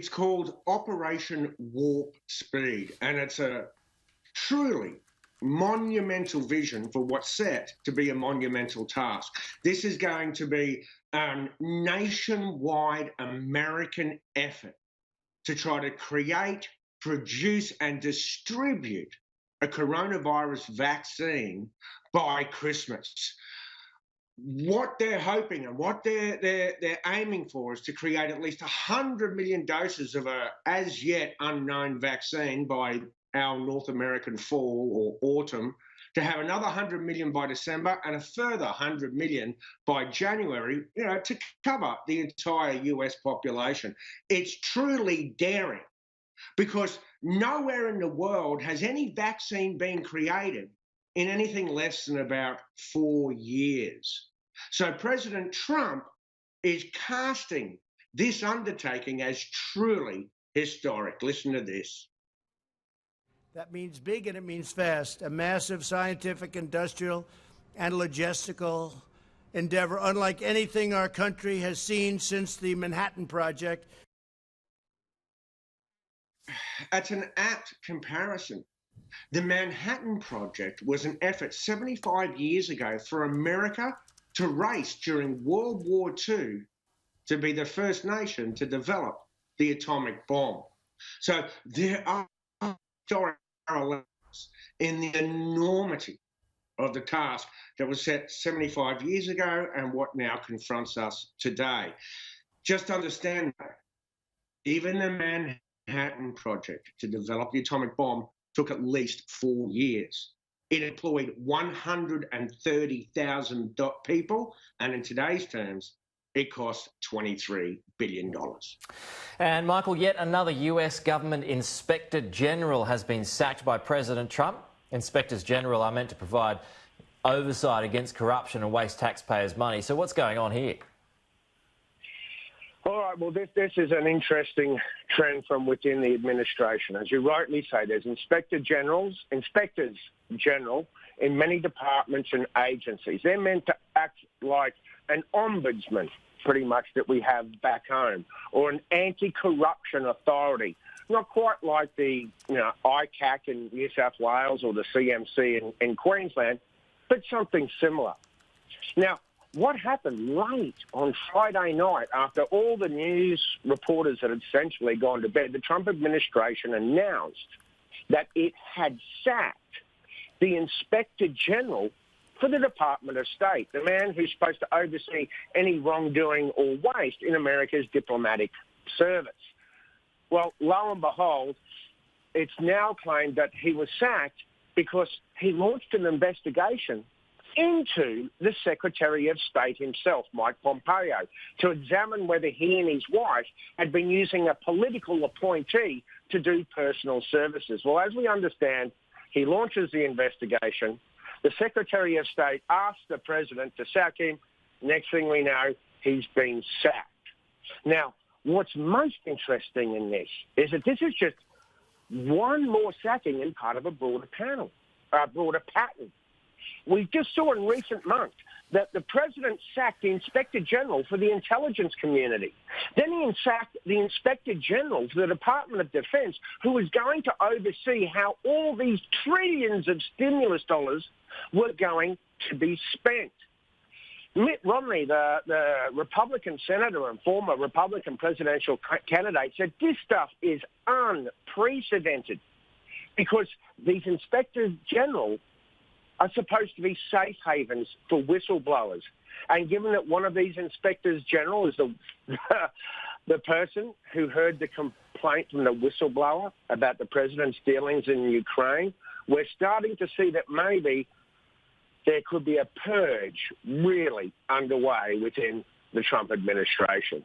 It's called Operation Warp Speed, and it's a truly monumental vision for what's set to be a monumental task. This is going to be a nationwide American effort to try to create, produce, and distribute a coronavirus vaccine by Christmas. What they're hoping and what they're aiming for is to create at least 100 million doses of a as yet unknown vaccine by our North American fall or autumn, to have another 100 million by December and a further 100 million by January, to cover the entire US population. It's truly daring, because nowhere in the world has any vaccine been created in anything less than about 4 years. So President Trump is casting this undertaking as truly historic. Listen to this. That means big and it means fast. A massive scientific, industrial, and logistical endeavor, unlike anything our country has seen since the Manhattan Project. That's an apt comparison. The Manhattan Project was an effort 75 years ago for America to race during World War II to be the first nation to develop the atomic bomb. So there are historic parallels in the enormity of the task that was set 75 years ago and what now confronts us today. Just understand that even the Manhattan Project to develop the atomic bomb took at least 4 years. It employed 130,000 people, and in today's terms, it cost $23 billion. And Michael, yet another US government Inspector General has been sacked by President Trump. Inspectors General are meant to provide oversight against corruption and waste taxpayers' money. So what's going on here? All right, well, this is an interesting trend from within the administration. As you rightly say, there's inspectors general in many departments and agencies. They're meant to act like an ombudsman, pretty much, that we have back home, or an anti-corruption authority. Not quite like the ICAC in New South Wales or the CMC in Queensland, but something similar. Now, what happened late on Friday night, after all the news reporters had essentially gone to bed, the Trump administration announced that it had sacked the Inspector General for the Department of State, the man who's supposed to oversee any wrongdoing or waste in America's diplomatic service. Well, lo and behold, it's now claimed that he was sacked because he launched an investigation into the Secretary of State himself, Mike Pompeo, to examine whether he and his wife had been using a political appointee to do personal services. Well, as we understand, he launches the investigation. The Secretary of State asks the President to sack him. Next thing we know, he's been sacked. Now, what's most interesting in this is that this is just one more sacking in part of a broader pattern. We just saw in recent months that the President sacked the Inspector General for the intelligence community. Then he sacked the Inspector General for the Department of Defense, who was going to oversee how all these trillions of stimulus dollars were going to be spent. Mick Romney, the Republican senator and former Republican presidential candidate, said this stuff is unprecedented because these inspectors general are supposed to be safe havens for whistleblowers. And given that one of these inspectors general is the person who heard the complaint from the whistleblower about the president's dealings in Ukraine, we're starting to see that maybe there could be a purge really underway within the Trump administration.